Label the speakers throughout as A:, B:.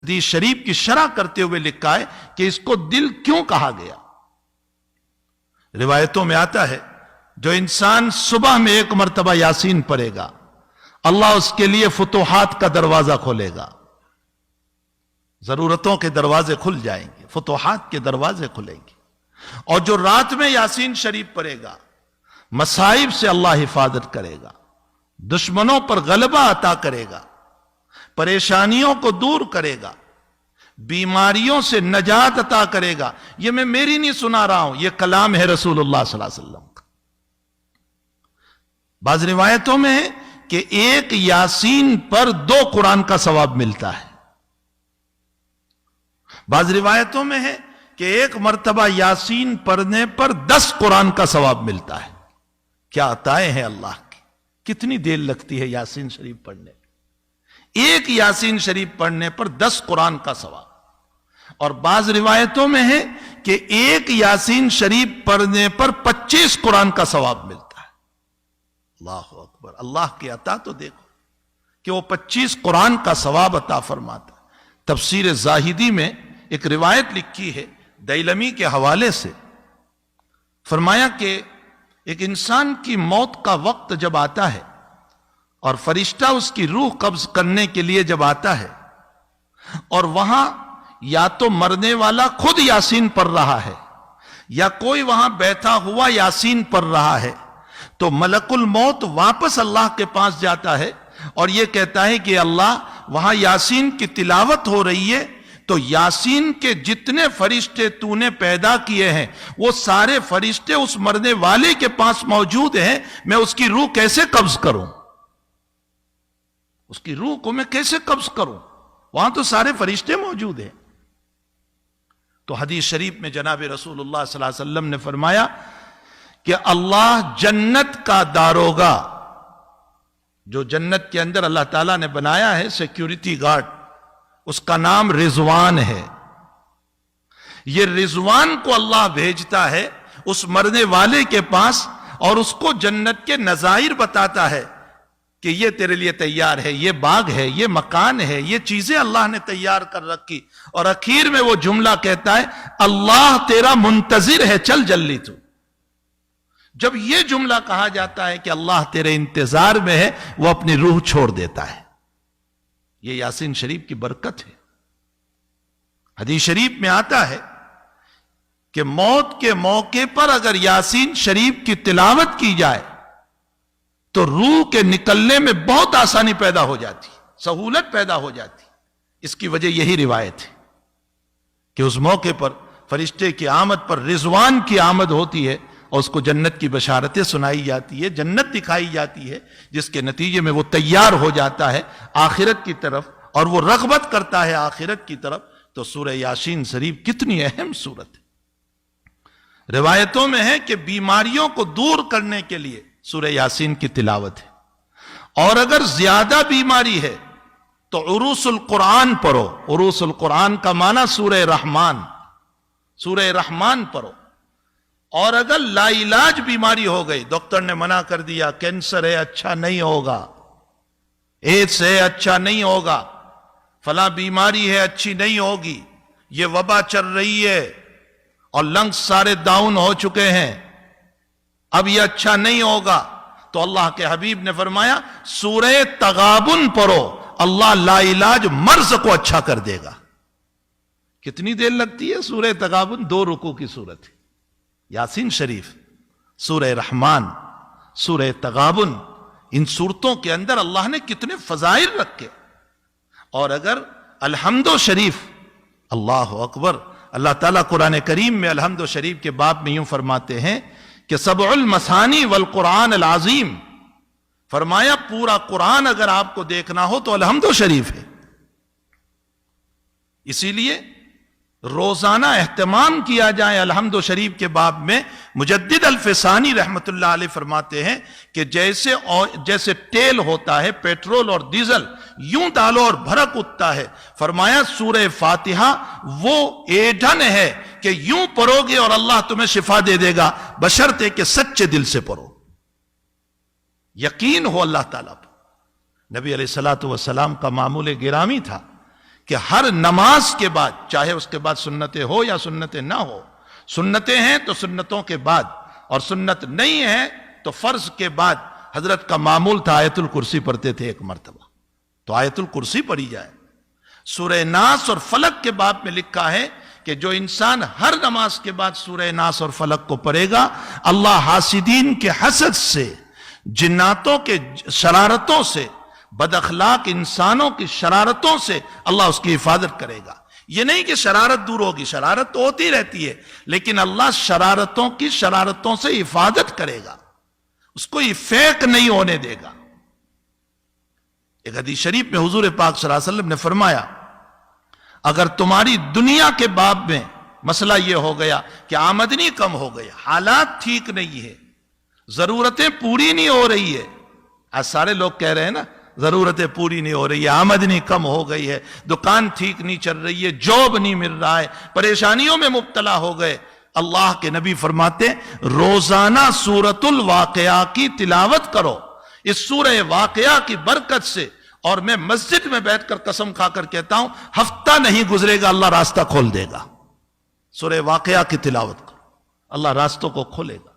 A: حدیث شریف کی شرح کرتے ہوئے لکھا ہے کہ اس کو دل کیوں کہا گیا۔ روایتوں میں آتا ہے جو انسان صبح میں ایک مرتبہ یاسین پڑھے گا اللہ اس کے لیے فتوحات کا دروازہ کھولے گا، ضرورتوں کے دروازے کھل جائیں گے، فتوحات کے دروازے کھلیں گے۔ اور جو رات میں یاسین شریف پڑھے گا مصائب سے اللہ حفاظت کرے گا، دشمنوں پر غلبہ عطا کرے گا، پریشانیوں کو دور کرے گا، بیماریوں سے نجات عطا کرے گا۔ یہ میں میری نہیں سنا رہا ہوں، یہ کلام ہے رسول اللہ صلی اللہ علیہ وسلم کا۔ بعض روایتوں میں ہے کہ ایک یاسین پر 2 قرآن کا ثواب ملتا ہے، بعض روایتوں میں ہے کہ ایک مرتبہ یاسین پڑھنے پر 10 قرآن کا ثواب ملتا ہے۔ کیا عطائیں ہیں اللہ کی! کتنی دیر لگتی ہے یاسین شریف پڑھنے میں؟ ایک یاسین شریف پڑھنے پر 10 قرآن کا ثواب۔ اور بعض روایتوں میں ہے کہ ایک یاسین شریف پڑھنے پر 25 قرآن کا ثواب ملتا ہے۔ اللہ اکبر! اللہ کی عطا تو دیکھو کہ وہ 25 قرآن کا ثواب عطا فرماتا ہے۔ تفسیر زاہدی میں ایک روایت لکھی ہے دیلمی کے حوالے سے، فرمایا کہ ایک انسان کی موت کا وقت جب آتا ہے اور فرشتہ اس کی روح قبض کرنے کے لیے جب آتا ہے اور وہاں یا تو مرنے والا خود یاسین پڑھ رہا ہے یا کوئی وہاں بیٹھا ہوا یاسین پڑھ رہا ہے، تو ملک الموت واپس اللہ کے پاس جاتا ہے اور یہ کہتا ہے کہ اللہ وہاں یاسین کی تلاوت ہو رہی ہے، تو یاسین کے جتنے فرشتے تو نے پیدا کیے ہیں وہ سارے فرشتے اس مرنے والے کے پاس موجود ہیں، میں اس کی روح کیسے قبض کروں؟ اس کی روح کو میں کیسے قبض کروں؟ وہاں تو سارے فرشتے موجود ہیں۔ تو حدیث شریف میں جناب رسول اللہ صلی اللہ علیہ وسلم نے فرمایا کہ اللہ جنت کا داروغہ، جو جنت کے اندر اللہ تعالیٰ نے بنایا ہے سیکیورٹی گارڈ، اس کا نام رضوان ہے۔ یہ رضوان کو اللہ بھیجتا ہے اس مرنے والے کے پاس اور اس کو جنت کے نظائر بتاتا ہے کہ یہ تیرے لیے تیار ہے، یہ باغ ہے، یہ مکان ہے، یہ چیزیں اللہ نے تیار کر رکھی، اور اخیر میں وہ جملہ کہتا ہے اللہ تیرا منتظر ہے، چل جلدی تو۔ جب یہ جملہ کہا جاتا ہے کہ اللہ تیرے انتظار میں ہے، وہ اپنی روح چھوڑ دیتا ہے۔ یہ یاسین شریف کی برکت ہے۔ حدیث شریف میں آتا ہے کہ موت کے موقع پر اگر یاسین شریف کی تلاوت کی جائے تو روح کے نکلنے میں بہت آسانی پیدا ہو جاتی، سہولت پیدا ہو جاتی۔ اس کی وجہ یہی روایت ہے کہ اس موقع پر فرشتے کی آمد پر رضوان کی آمد ہوتی ہے اور اس کو جنت کی بشارتیں سنائی جاتی ہے، جنت دکھائی جاتی ہے، جس کے نتیجے میں وہ تیار ہو جاتا ہے آخرت کی طرف اور وہ رغبت کرتا ہے آخرت کی طرف۔ تو سورہ یاسین شریف کتنی اہم سورت ہے۔ روایتوں میں ہے کہ بیماریوں کو دور کرنے کے لیے سورہ یاسین کی تلاوت ہے، اور اگر زیادہ بیماری ہے تو عروس القرآن پڑھو۔ عروس القرآن کا معنی سورہ رحمان، سورہ رحمان پڑھو۔ اور اگر لا علاج بیماری ہو گئی، ڈاکٹر نے منع کر دیا کینسر ہے اچھا نہیں ہوگا، ایڈز ہے اچھا نہیں ہوگا، فلاں بیماری ہے اچھی نہیں ہوگی، یہ وبا چل رہی ہے اور لنگز سارے ڈاؤن ہو چکے ہیں، اب یہ اچھا نہیں ہوگا، تو اللہ کے حبیب نے فرمایا سورہ تغابن پڑھو، اللہ لا علاج مرض کو اچھا کر دے گا۔ کتنی دیر لگتی ہے سورہ تغابن؟ 2 رکوع کی سورت ہے۔ یاسین شریف، سورہ رحمان، سورہ تغابن، ان صورتوں کے اندر اللہ نے کتنے فضائل رکھے۔ اور اگر الحمد شریف، اللہ اکبر، اللہ تعالیٰ قرآن کریم میں الحمد شریف کے باب میں یوں فرماتے ہیں کہ سبع المثانی والقرآن العظیم، فرمایا پورا قرآن اگر آپ کو دیکھنا ہو تو الحمد شریف ہے۔ اسی لیے روزانہ اہتمام کیا جائے الحمد شریف کے باب میں۔ مجدد الفسانی رحمت اللہ علیہ فرماتے ہیں کہ جیسے تیل ہوتا ہے، پیٹرول اور ڈیزل، یوں ڈالو اور بھڑک اٹھتا ہے، فرمایا سورہ فاتحہ وہ ایندھن ہے کہ یوں پڑھو گے اور اللہ تمہیں شفا دے دے گا، بشرطے کہ سچے دل سے پڑھو، یقین ہو اللہ تعالیٰ پر۔ نبی علیہ الصلوۃ والسلام کا معمول گرامی تھا کہ ہر نماز کے بعد، چاہے اس کے بعد سنتیں ہو یا سنتیں نہ ہو، سنتیں ہیں تو سنتوں کے بعد، اور سنت نہیں ہے تو فرض کے بعد حضرت کا معمول تھا آیت الکرسی پڑھتے تھے ایک مرتبہ، تو آیت الکرسی پڑھی جائے۔ سورہ ناس اور فلق کے باب میں لکھا ہے کہ جو انسان ہر نماز کے بعد سورہ ناس اور فلق کو پڑھے گا، اللہ حاسدین کے حسد سے، جناتوں کے شرارتوں سے، بد اخلاق انسانوں کی شرارتوں سے اللہ اس کی حفاظت کرے گا۔ یہ نہیں کہ شرارت دور ہوگی، شرارت تو ہوتی رہتی ہے، لیکن اللہ شرارتوں کی شرارتوں سے حفاظت کرے گا، اس کو یہ فیک نہیں ہونے دے گا۔ ایک حدیث شریف میں حضور پاک صلی اللہ علیہ وسلم نے فرمایا، اگر تمہاری دنیا کے باب میں مسئلہ یہ ہو گیا کہ آمدنی کم ہو گئی، حالات ٹھیک نہیں ہے، ضرورتیں پوری نہیں ہو رہی ہے، آج سارے لوگ کہہ رہے ہیں نا ضرورتیں پوری نہیں ہو رہی ہے، آمدنی کم ہو گئی ہے، دکان ٹھیک نہیں چل رہی ہے، جاب نہیں مل رہا ہے، پریشانیوں میں مبتلا ہو گئے، اللہ کے نبی فرماتے روزانہ سورۃ الواقعہ کی تلاوت کرو۔ اس سورہ واقعہ کی برکت سے، اور میں مسجد میں بیٹھ کر قسم کھا کر کہتا ہوں، ہفتہ نہیں گزرے گا اللہ راستہ کھول دے گا۔ سورہ واقعہ کی تلاوت کرو، اللہ راستوں کو کھولے گا۔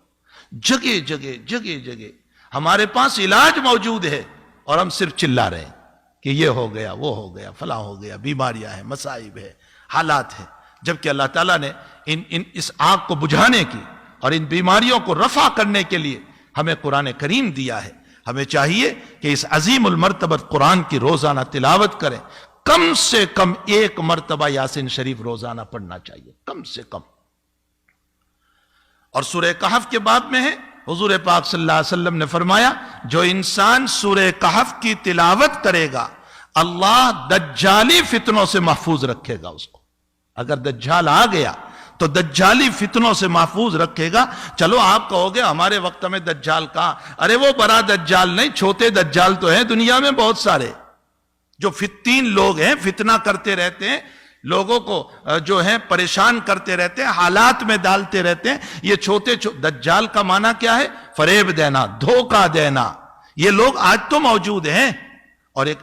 A: جگہ جگہ جگہ جگہ ہمارے پاس علاج موجود ہے، اور ہم صرف چلا رہے ہیں کہ یہ ہو گیا، وہ ہو گیا، فلاں ہو گیا، بیماریاں ہیں، مصائب ہے، حالات ہیں، جبکہ اللہ تعالیٰ نے اس آگ کو بجھانے کی اور ان بیماریوں کو رفع کرنے کے لیے ہمیں قرآن کریم دیا ہے۔ ہمیں چاہیے کہ اس عظیم المرتبت قرآن کی روزانہ تلاوت کریں، کم سے کم ایک مرتبہ یاسین شریف روزانہ پڑھنا چاہیے، کم سے کم۔ اور سورہ کہف کے باب میں ہے، حضور پاک صلی اللہ علیہ وسلم نے فرمایا، جو انسان سورہ کہف کی تلاوت کرے گا، اللہ دجالی فتنوں سے محفوظ رکھے گا اس کو۔ اگر دجال آ گیا تو دجالی فتنوں سے محفوظ رکھے گا۔ چلو آپ کہو گے ہمارے وقت میں دجال کہاں؟ ارے وہ بڑا دجال نہیں، چھوٹے دجال تو ہیں دنیا میں بہت سارے، جو فتین لوگ ہیں، فتنہ کرتے رہتے ہیں، لوگوں کو جو ہیں پریشان کرتے رہتے ہیں، حالات میں ڈالتے رہتے ہیں۔ یہ چھوٹے دجال کا معنی کیا ہے؟ فریب دینا، دھوکہ دینا۔ یہ لوگ آج تو موجود ہیں۔ اور ایک